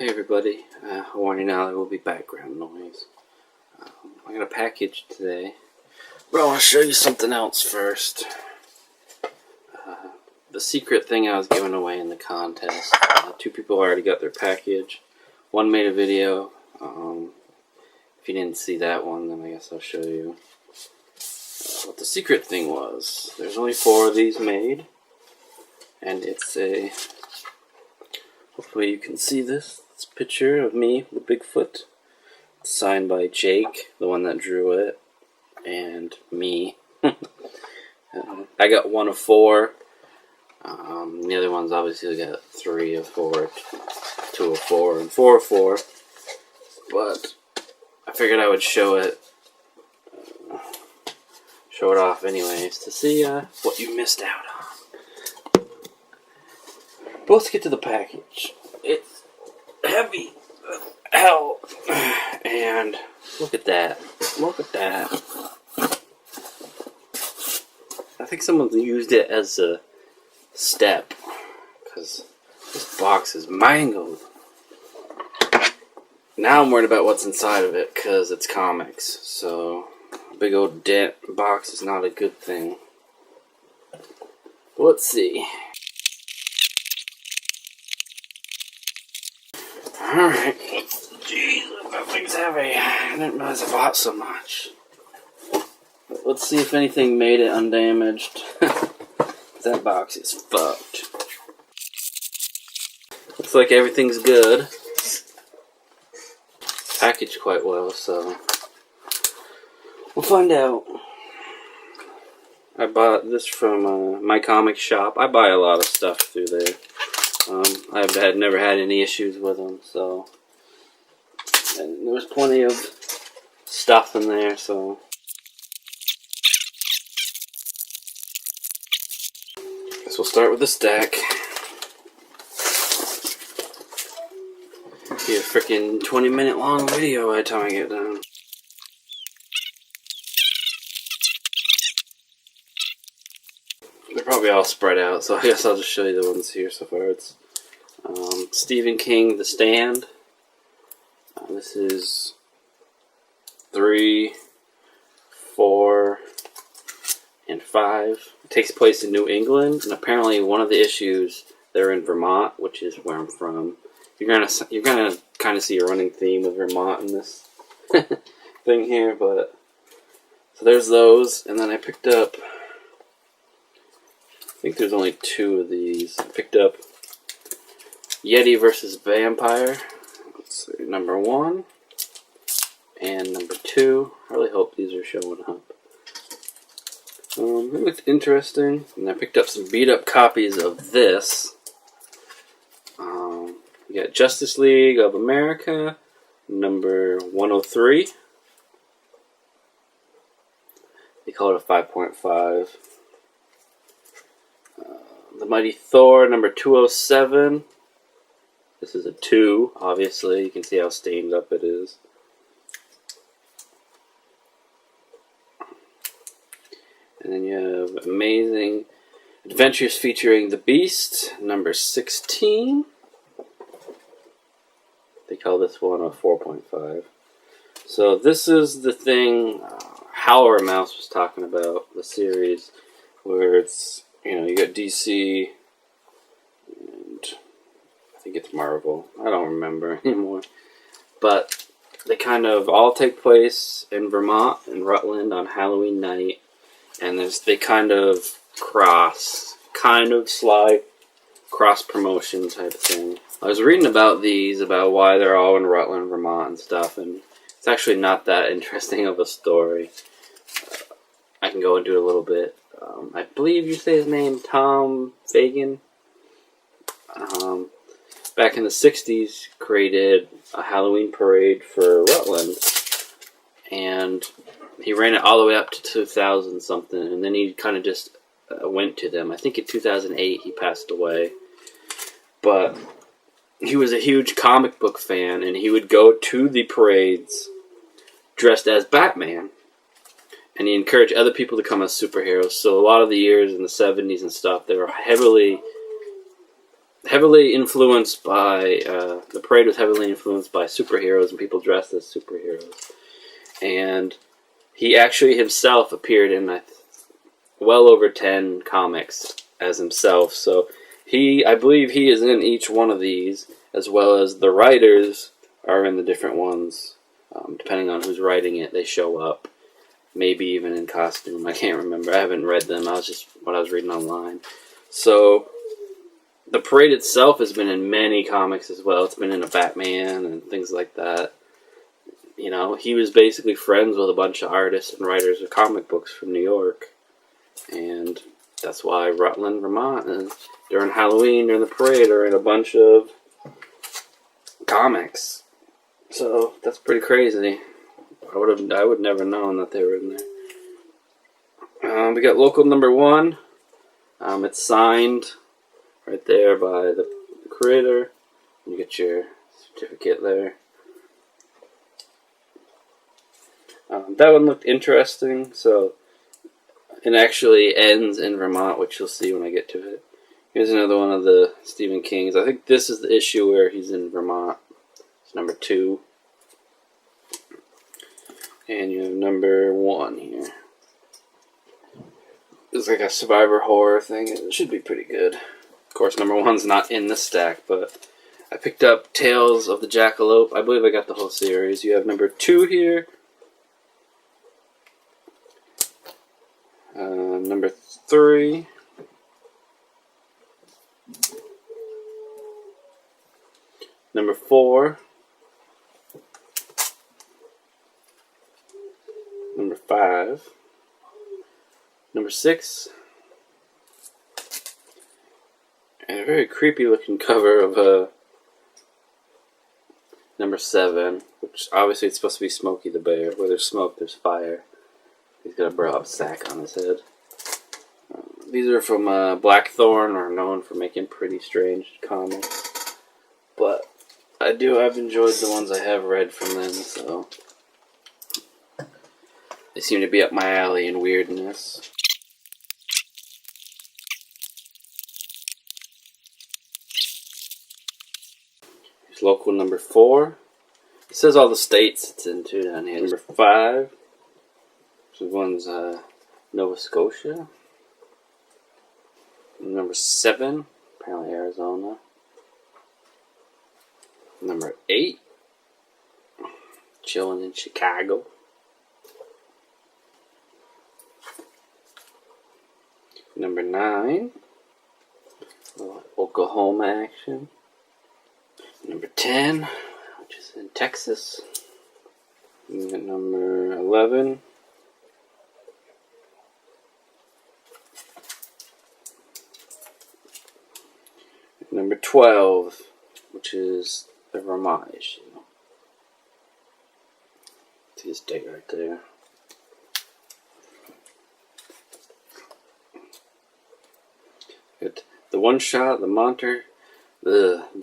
Hey everybody, warning now there will be background noise. I got a package today, but I want to show you something else first. The secret thing I was giving away in the contest. Two people already got their package. One made a video. If you didn't see that one, then I guess I'll show you what the secret thing was. There's only 4 of these made, and it's a... hopefully you can see this. It's a picture of me with Bigfoot. It's signed by Jake, the one that drew it, and me. I got 1 of 4. The other ones obviously got 3 of 4, 2 of 4, and 4 of 4. But I figured I would show it off anyways to see what you missed out on. But let's get to the package. It's heavy as hell, and look at that. Look at that. I think someone used it as a step, because this box is mangled. Now I'm worried about what's inside of it, because it's comics, so a big old dent box is not a good thing. But let's see. Alright. Jeez, that thing's heavy. I didn't realize I bought so much. But let's see if anything made it undamaged. That box is fucked. Looks like everything's good. Packaged quite well, so we'll find out. I bought this from my comic shop. I buy a lot of stuff through there. I've never had any issues with them, so, and there was plenty of stuff in there, so guess we'll start with the stack. Be a freaking 20-minute long video by the time I get done. They're probably all spread out, so I guess I'll just show you the ones here so far. It's Stephen King, The Stand. This is 3, 4, and 5. It takes place in New England, and apparently one of the issues they're in Vermont, which is where I'm from. You're gonna kind of see a running theme with Vermont in this thing here, but so there's those, and then I picked up. I think there's only 2 of these. I picked up Yeti vs. Vampire. Let's see, number 1 and number 2. I really hope these are showing up. It looked interesting, and I picked up some beat up copies of this. You got Justice League of America, number 103. They call it a 5.5. The Mighty Thor, number 207. This is a 2, obviously. You can see how stained up it is. And then you have Amazing Adventures featuring the Beast, number 16. They call this one a 4.5. So this is the thing Howler Mouse was talking about, the series, where it's, you got DC, and I think it's Marvel. I don't remember anymore. But they kind of all take place in Vermont, in Rutland, on Halloween night. And they kind of sly cross-promotion type thing. I was reading about these, about why they're all in Rutland, Vermont and stuff, and it's actually not that interesting of a story. I can go into it a little bit. I believe you say his name, Tom Fagan. Back in the 60s, created a Halloween parade for Rutland, and he ran it all the way up to 2000 something, and then he kind of just went to them. I think in 2008 he passed away, but he was a huge comic book fan, and he would go to the parades dressed as Batman. And he encouraged other people to come as superheroes. So a lot of the years in the 70s and stuff, they were heavily heavily influenced by, the parade was heavily influenced by superheroes and people dressed as superheroes. And he actually himself appeared in well over 10 comics as himself. So I believe he is in each one of these, as well as the writers are in the different ones. Depending on who's writing it, they show up. Maybe even in costume. I can't remember. I haven't read them. I was just what I was reading online. So the parade itself has been in many comics as well. It's been in a Batman and things like that. You know, he was basically friends with a bunch of artists and writers of comic books from New York. And that's why Rutland, Vermont, and during Halloween, during the parade, are in a bunch of comics. So that's pretty crazy. I would never known that they were in there. We got local number 1. It's signed right there by the creator. You get your certificate there. That one looked interesting. So it actually ends in Vermont, which you'll see when I get to it. Here's another one of the Stephen King's. I think this is the issue where he's in Vermont. It's number 2. And you have number 1 here. It's like a survivor horror thing. It should be pretty good. Of course, number 1's not in this stack, but I picked up Tales of the Jackalope. I believe I got the whole series. You have number 2 here. Number 3. Number 4. Number 5. Number 6. And a very creepy looking cover of number 7, which obviously it's supposed to be Smokey the Bear. Where there's smoke, there's fire. He's got a broad sack on his head. These are from Blackthorn, are known for making pretty strange comics. But I've enjoyed the ones I have read from them, so they seem to be up my alley in weirdness. Here's local number 4. It says all the states it's into down here. Number 5. This one's Nova Scotia. Number 7, apparently Arizona. Number 8, chilling in Chicago. Number 9, Oklahoma action. Number 10, which is in Texas. And number 11, number 12, which is the Vermont issue. See his date right there. Good. The one shot, the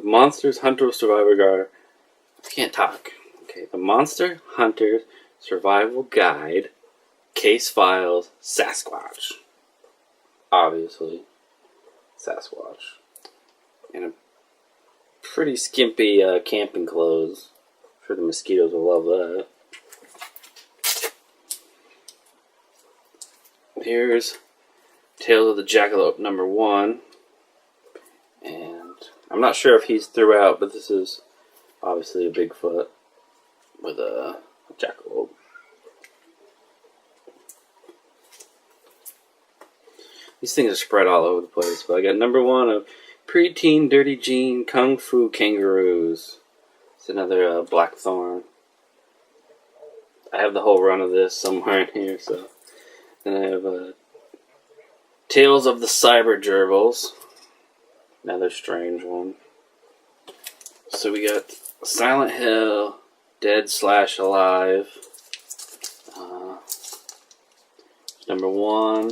Monsters Hunter Survivor Guide. I can't talk. Okay, the Monster Hunter Survival Guide, Case Files, Sasquatch. Obviously, Sasquatch. And a pretty skimpy camping clothes. I'm sure the mosquitoes will love that. Here's Tales of the Jackalope number 1. And I'm not sure if he's throughout, but this is obviously a Bigfoot with a jackalope. These things are spread all over the place, but I got number 1 of Preteen Dirty Jean Kung Fu Kangaroos. It's another Blackthorn. I have the whole run of this somewhere in here, so. Then I have Tales of the Cyber Gerbils. Another strange one. So we got Silent Hill, Dead/Alive. Number 1.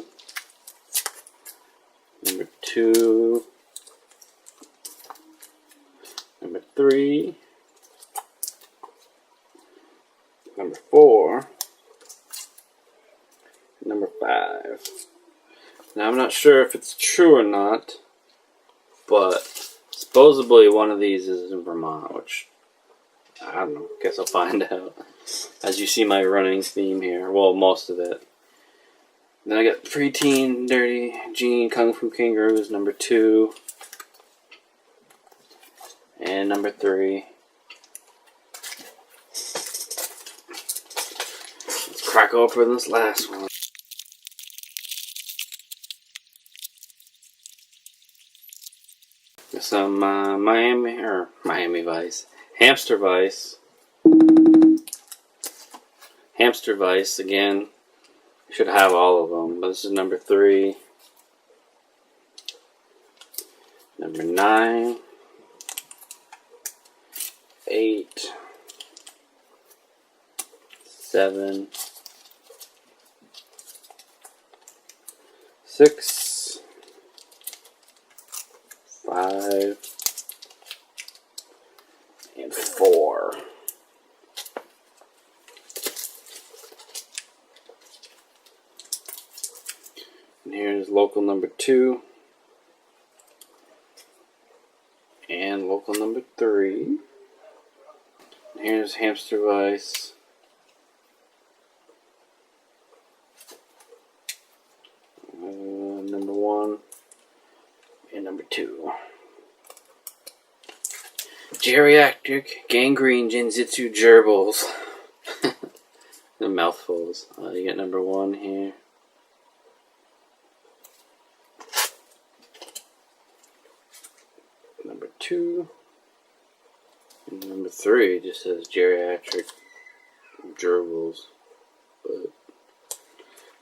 Number 2. Number 3. Number 4. Number 5. Now I'm not sure if it's true or not, but Supposedly one of these is in Vermont, which I don't know. Guess I'll find out. As you see my running theme here. Well, most of it. Then I got Preteen Dirty Jean Kung Fu Kangaroos number 2. And number 3. Let's crack open this last one. Some Miami Vice. Hamster Vice. Hamster Vice, again. Should have all of them, but this is number 3. Number 9. 8. 7. 6. 5. And 4. And here's local number 2. And local number 3. And here's Hamster Vice. Number 1. And number 2. Geriatric Gangrene Jinjitsu Gerbils. The mouthfuls. You get number 1 here. Number 2. And number 3 just says Geriatric Gerbils. But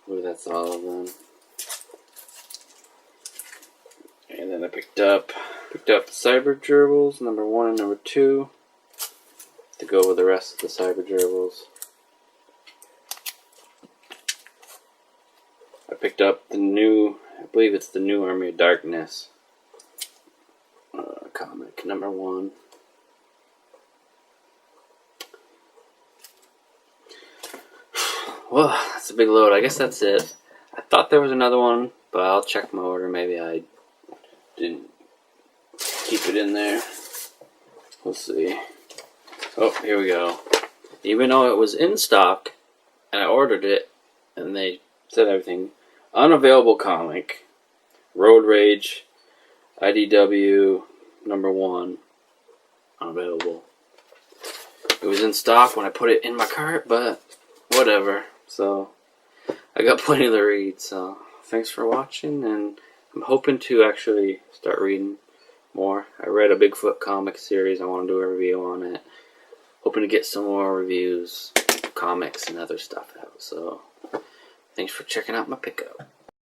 maybe that's all of them. And then I picked up the Cyber Gerbils, number 1 and number 2, to go with the rest of the Cyber Gerbils. I picked up the new, I believe it's the new Army of Darkness comic, number 1. Well, that's a big load. I guess that's it. I thought there was another one, but I'll check my order. Maybe I didn't keep it in there. We'll see. Oh, here we go. Even though it was in stock, and I ordered it, and they said everything, unavailable comic, Road Rage, IDW, number 1, unavailable. It was in stock when I put it in my cart, but whatever. So, I got plenty to read, so thanks for watching, and I'm hoping to actually start reading more. I read a Bigfoot comic series. I want to do a review on it. Hoping to get some more reviews, comics, and other stuff out. So, thanks for checking out my pickup.